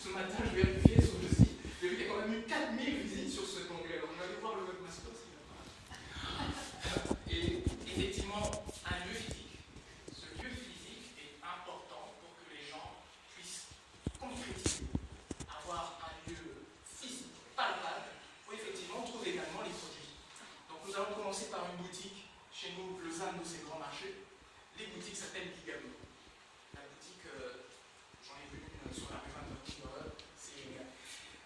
Ce matin, je vérifiais sur le site, j'ai vu qu'il y a quand même eu 4000 visites sur ce onglet. Alors, on va aller voir le webmaster s'il n'a pas. Et effectivement, un lieu physique. Ce lieu physique est important pour que les gens puissent concrétiser, avoir un lieu physique, palpable, où effectivement on trouve également les produits. Donc nous allons commencer par une boutique, chez nous, Lausanne, c'est Grand Marché. Les boutiques s'appellent Bigamo. La boutique, j'en ai vu une sur la rue 29, c'est génial.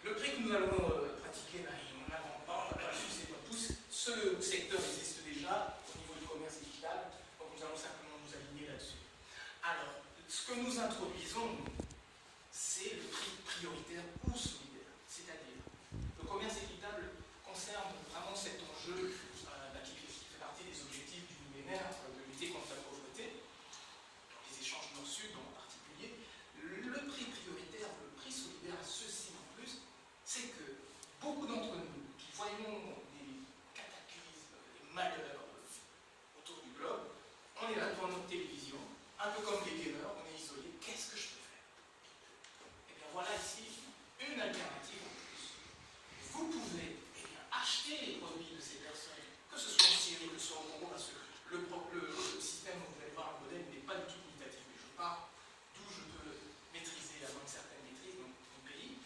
Le prix que nous allons pratiquer, on n'invente pas, on n'a pas su, c'est pas tous. Ce secteur existe déjà au niveau du commerce digital, donc nous allons simplement nous aligner là-dessus. Alors, ce que nous introduisons, c'est le prix prioritaire ou solidaire. C'est-à-dire, le commerce équitable concerne vraiment cet enjeu qui fait partie des objectifs du millénaire de lutter contre la pauvreté, les échanges nord-sud en particulier. Le prix prioritaire, le prix solidaire a ceci en plus, c'est que beaucoup d'entre nous qui voyons des cataclysmes, des malheurs autour du globe, on est là devant notre télévision, un peu comme les gamers, on est isolé, qu'est-ce que je peux faire? Eh bien voilà ici une alternative en plus. Vous pouvez acheter les produits de ces personnes, que ce soit en Syrie, que ce soit au Congo, parce que le système, vous allez voir, le modèle n'est pas du tout limitatif, mais je pars d'où je peux maîtriser, avoir une certaine maîtrise dans mon pays.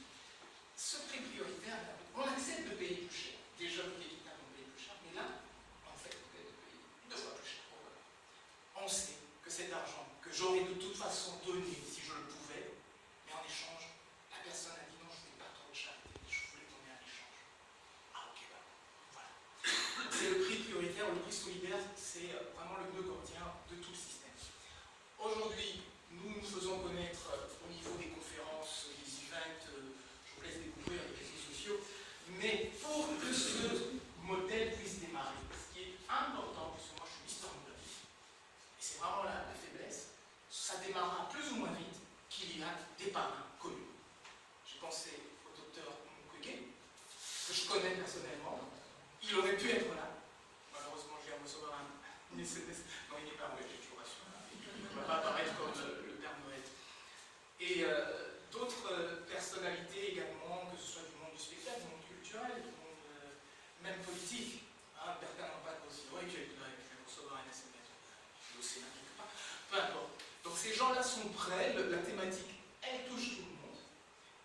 Ce prix prioritaire, on accepte de payer plus cher. Déjà, le prix équitable, on paye plus cher, mais là, en fait, on paye 2 fois plus cher. Pourquoi? On sait que cet argent, que j'aurais de toute façon donné si je le pouvais, mais en échange, la personne a dit non, je ne voulais pas trop de charité, je voulais donner un échange. Ah, ok, bah, voilà. C'est le prix prioritaire, le prix solidaire, c'est vraiment le nœud gordien de tout le système. Aujourd'hui, nous nous faisons connaître au niveau des conférences, des events, je vous laisse découvrir les réseaux sociaux, mais pour que ce modèle puisse démarrer, ce qui est important, puisque moi je suis historiographe, et c'est vraiment la faiblesse, ça démarrera plus ou moins vite qu'il y a des parrains connus. J'ai pensé au docteur Mukwege, que je connais personnellement. Il aurait pu être là. Malheureusement, je viens de recevoir un SMS. Non, il n'est pas Noël, je vous rassure. Il ne va pas apparaître comme le Père Noël. Et d'autres personnalités également, que ce soit du monde du spectacle, du monde culturel, du monde même politique. Hein, Bertrand Lampac aussi. Oui, je vais recevoir un SMS. Je le sais, quelque part. Peu importe. Donc ces gens-là sont prêts, la thématique, elle touche tout le monde.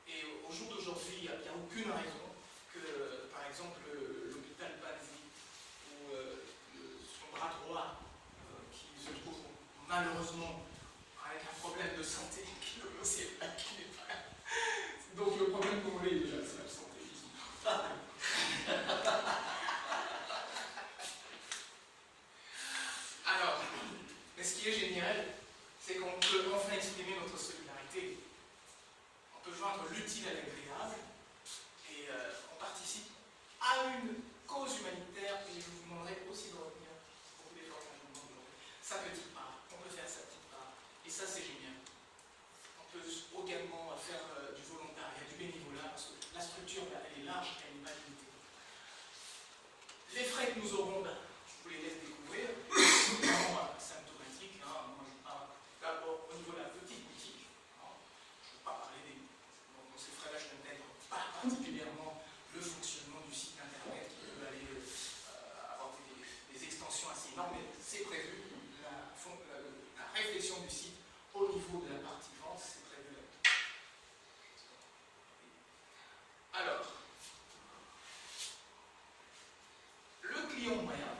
Et au jour d'aujourd'hui, il n'y a aucune raison que, par exemple, l'hôpital Panzi ou son bras droit, qui se trouve malheureusement avec un problème de santé qui n'est pas. Donc le problème congolais est déjà c'est l'absentéisme. Alors, mais ce qui est génial, c'est qu'on peut enfin exprimer notre solidarité. On peut joindre l'utile à l'agréable et on participe à une cause humanitaire et je vous demanderai aussi de retenir pour les gens sa petite part. On peut faire sa petite part et ça c'est génial. On peut également faire du volontariat, du bénévolat parce que la structure elle est large, elle n'est pas limitée. Les frais que nous aurons, je vous les laisse découvrir, c'est vraiment symptomatique. Hein. Moi je parle d'abord au niveau de la petite boutique. Hein. Je ne veux pas parler des. Donc, dans ces frais-là, je n'intègre pas particulièrement le fonctionnement du site internet qui peut aller avoir des extensions assez énormes, mais c'est prévu. La réflexion du site au niveau de la partie vente, c'est prévu là. Alors, le client moyen,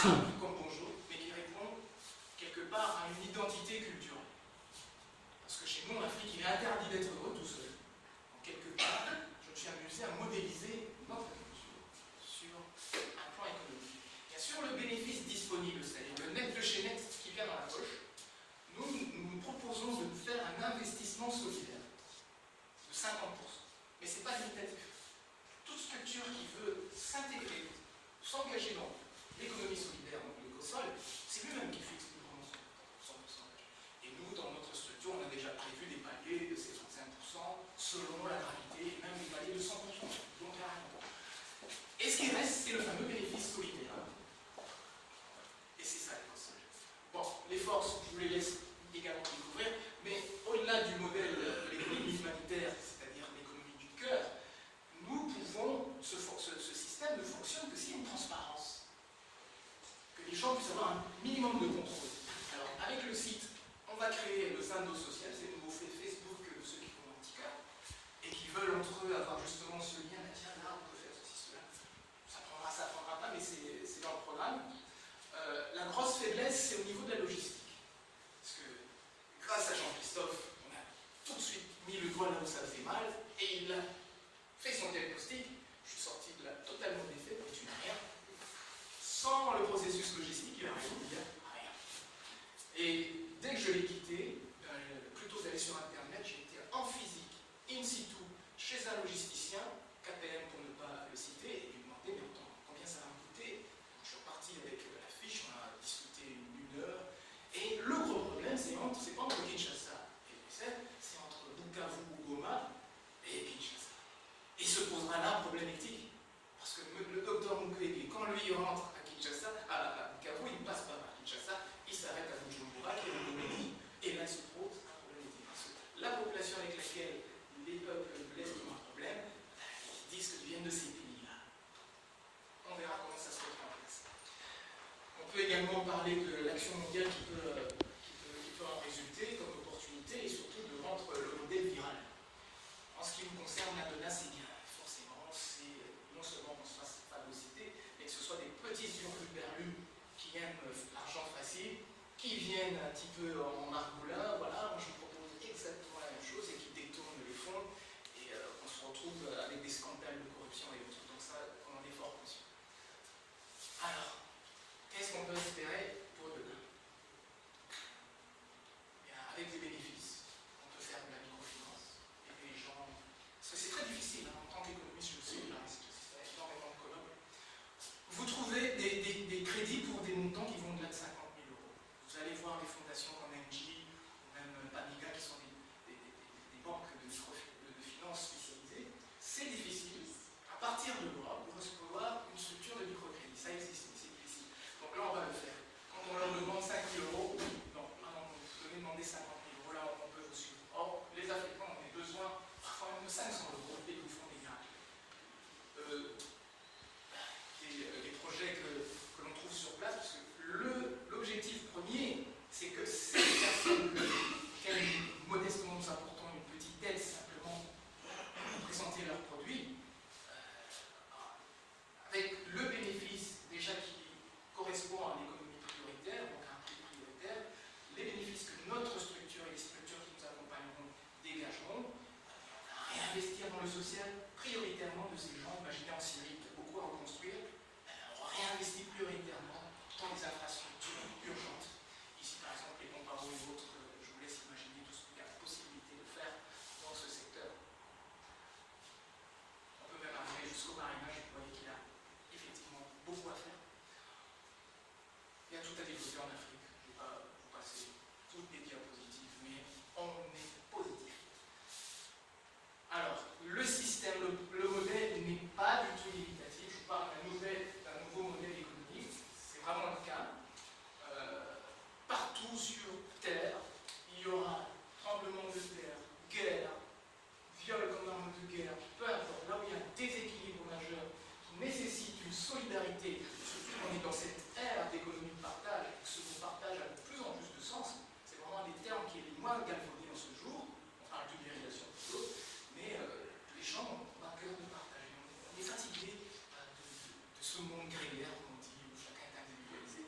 un peu comme bonjour, mais qui répond quelque part à une identité culturelle. Parce que chez nous, en Afrique, il est interdit d'être heureux tout seul. En quelque part, je me suis amusé à modéliser notre culture sur un plan économique. Bien sûr, le bénéfice disponible, c'est-à-dire le net de chez net qui vient dans la poche, nous proposons de faire un investissement solidaire de 50%. Mais ce n'est pas limitatif. Toute structure qui veut s'intégrer, s'engager dans l'économie solidaire, donc l'écosol, c'est lui-même qui fixe son pourcentage. Et nous, dans notre structure, on a déjà prévu des paliers de ces 25% selon la gravité, et même des paliers de 100%. Donc, carrément. Et ce qui reste, c'est le fameux bénéfice solidaire. Et c'est ça l'écosol. Bon, les forces, je vous les laisse également découvrir, mais au-delà du modèle de l'économie humanitaire, c'est-à-dire l'économie du cœur, nous pouvons, ce système ne fonctionne que s'il y a une transparence, que les gens puissent avoir un minimum de contrôle. Alors, avec le site, on va créer le syndicate social, c'est le nouveau Facebook de ceux qui font un petit cœur, et qui veulent entre eux avoir justement ce lien, tiens, là, on peut faire ceci, cela. Ça prendra pas, mais c'est dans le programme. La grosse faiblesse, c'est au niveau de la logistique. Parce que, grâce à Jean-Christophe, on a tout de suite mis le doigt là où ça faisait mal, et il a fait son diagnostic. Je suis sorti de là totalement défait, mais tu n'as rien. Sans le processus logistique, il n'y a rien. Et dès que je l'ai quitté, plutôt d'aller sur Internet, j'ai été en physique, in situ, chez un logisticien, KPM pour ne pas le citer, et lui demander, mais attends, combien ça va me coûter? Je suis reparti avec la fiche, on a discuté une heure, et le gros problème, c'est pas entre Kinshasa et Bruxelles, c'est entre Bukavu ou Goma et Kinshasa. Et se posera là un problème éthique. Parce que le docteur Mukwege, quand lui rentre à Kinshasa, à Bukavu, il ne passe pas par Kinshasa, il s'arrête à Bujumbura, qui est le Burundi, et là il se pose un problème éthique. Parce que la population avec laquelle les peuples de l'Est ont un problème, ils disent qu'ils viennent de ces pays-là. On verra comment ça se mettra en place. On peut également parler de l'action mondiale qui peut en résulter comme opportunité et surtout de rendre le modèle viral. En ce qui nous concerne, la menace, c'est bien, forcément, c'est non seulement qu'on se fasse phagocyter, mais que ce soit des petits hurluberlus qui aiment l'argent facile, qui viennent un petit peu en margoulin, voilà, moi je vous propose exactement la même chose et qui détournent les fonds, et on se retrouve avec des scandales de corruption et autres. Donc ça, on en est fort conscient. Alors, qu'est-ce qu'on peut espérer pour demain? Bien, avec des bénéfices, on peut faire de la microfinance. Les gens... Parce que c'est très difficile, hein, en tant qu'économiste, je le sais, il reste énormément de colloques. Vous trouvez des crédits pour des montants qui vont au-delà de 50 000 euros. Vous allez voir des fondations comme NG ou même Pamiga qui sont des banques de finances spécialisées. C'est difficile. À partir de l'Europe, vous recevoir une structure de microcrédit. Ça existe, mais c'est difficile. Donc là, on va le faire. Quand on leur demande 5 000 euros, non, vous devez demander 50 000 euros, là, on peut vous suivre. Or, les Africains ont des besoins parfois même de 500 euros et nous font des miracles. Les projets que l'on trouve sur place, parce que l'objectif premier, c'est que ces personnes auxquelles modestement nous apportons une petite aide simplement pour présenter leurs produits, avec le bénéfice déjà qui correspond à l'économie prioritaire, donc à un prix prioritaire, les bénéfices que notre structure et les structures qui nous accompagneront dégageront, réinvestir dans le social prioritairement de ces gens. Imaginez en Syrie, il y a beaucoup à reconstruire, on réinvestit prioritairement dans les infrastructures urgentes. Ici, par exemple, les pompes à eau et autres, je vous laisse imaginer tout ce qu'il y a la possibilité de faire dans ce secteur. On peut même arriver jusqu'au marinage, vous voyez qu'il y a effectivement beaucoup à faire. Il y a tout à développer en Afrique. Je ne vais pas vous passer toutes les diapositives, mais on est positif. Alors, le système, le modèle n'est pas du tout limitatif. Je vous parle d'un nouveau modèle économique. C'est vraiment le cas. Partout sur Terre, il y aura tremblement de terre, guerre, viol comme arme de guerre, peu importe. Là où il y a un déséquilibre majeur qui nécessite une solidarité, surtout qu'on est dans cette ère d'économie de partage, et que ce mot partage a de plus en plus de sens. C'est vraiment un des termes qui est les moins galvaudés en ce jour. On parle d'ubérisation plutôt, mais les gens ont un cœur de partager. On est fatigué de ce monde grégaire, comme on dit, où chacun est individualisé.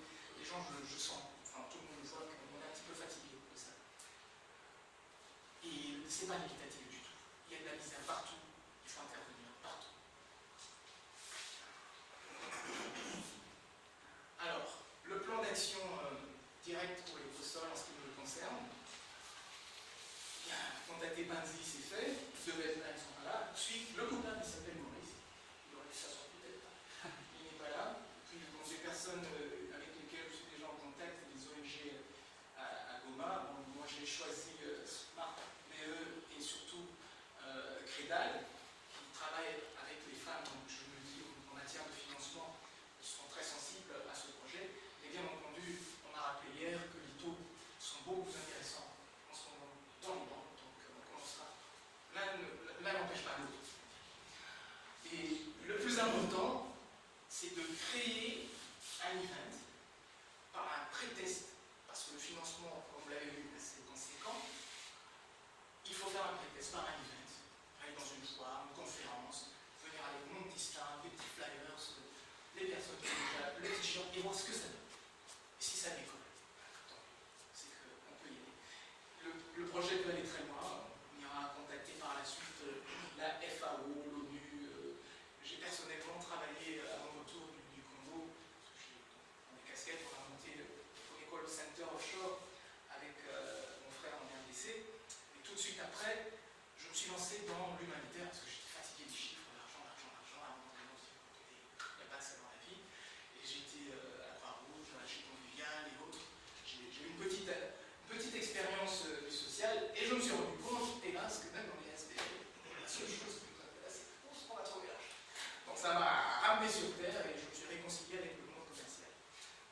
ramené sur Terre et je me suis réconcilié avec le monde commercial.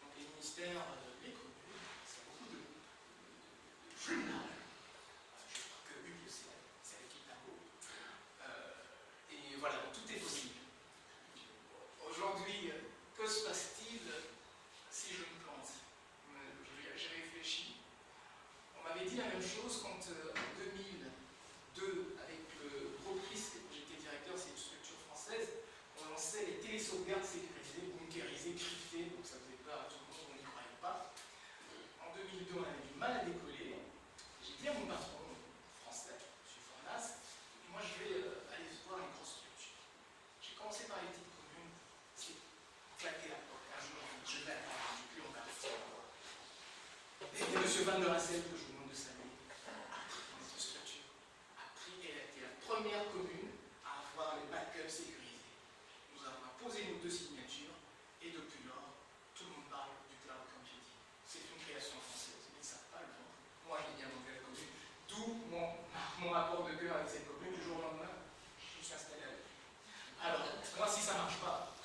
Donc les ministères, les communes, c'est beaucoup de jumelage. Je crois que Hugues, c'est l'équipe d'impôt. Et voilà, donc tout est possible. Aujourd'hui, que se passe-t-il si je me plante? J'ai réfléchi. On m'avait dit la même chose quand en 2002, avec le gros prix, j'étais directeur, c'est une structure française, on lançait les télésauvegardes sécurisées, bunkérisées, cryptées, donc ça faisait peur à tout le monde, on n'y croyait pas. En 2002, on avait du mal à décoller. J'ai dit à mon patron français, M. Fornas, moi je vais aller voir une grosse structure. J'ai commencé par les petites communes, c'est claquer la porte. Un jour, je vais attendre, puis on va le faire. Et M. Van der Hassel, que je vous demande de saluer, dans cette structure, a été la première commune à avoir les backups sécurisés. Nous avons posé nos 2 signatures, et depuis lors, tout le monde parle du cloud, comme j'ai dit. C'est une création française, mais ils ne savent pas le vendre. Moi, j'ai bien monté la commune, d'où mon rapport de cœur avec cette commune. Du jour au lendemain, je me suis installé avec. Alors, moi, si ça ne marche pas,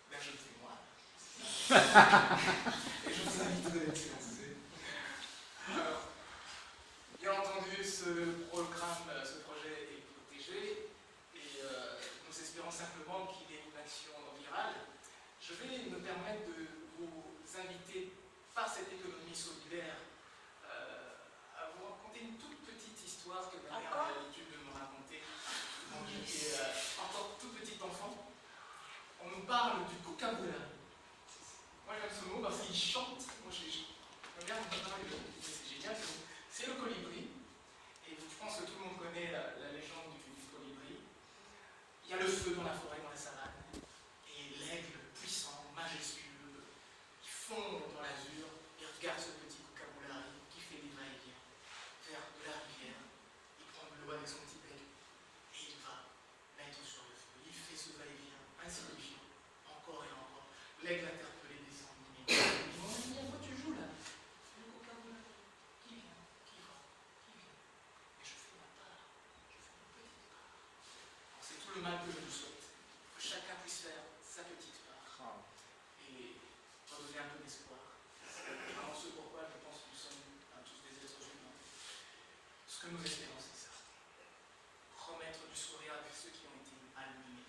ben je le fais moi. Et je vous invite à l'exercer. Alors, bien entendu, ce programme, ce projet est protégé et nous espérons simplement qu'il ait une action virale. Je vais me permettre de vous inviter par cette économie solidaire à vous raconter une toute petite histoire que ma mère a l'habitude de me raconter. Quand j'étais encore tout petit enfant, on nous parle du Coca-Cola. Moi j'aime ce mot parce qu'il chante. Moi ma mère me parle, c'est génial. C'est le colibri. Et je pense que tout le monde connaît la légende du colibri. Il y a le feu dans la forêt, dans la savane. Et l'aigle puissant, majestueux, qui fond dans l'azur et regarde ce petit Coca-Cola qui fait des va-et-vient vers de la rivière. Il prend de l'eau avec son petit bec et il va mettre sur le feu. Il fait ce va-et-vient insignifiant, encore et encore. L'aigle interpellé descend. Mon ami, à quoi tu joues là? C'est le Coca-Cola. Qui vient? Qui va? Qui vient? Et je fais ma part. Je fais ma petite part. Alors, c'est tout le mal que je vous souhaite. Que chacun puisse faire sa petite part. Et redonner un peu d'espoir. C'est vraiment ce pourquoi je pense que nous sommes tous des êtres humains. Ce que nous espérons, c'est ça. Remettre du sourire à ceux qui ont été malmenés.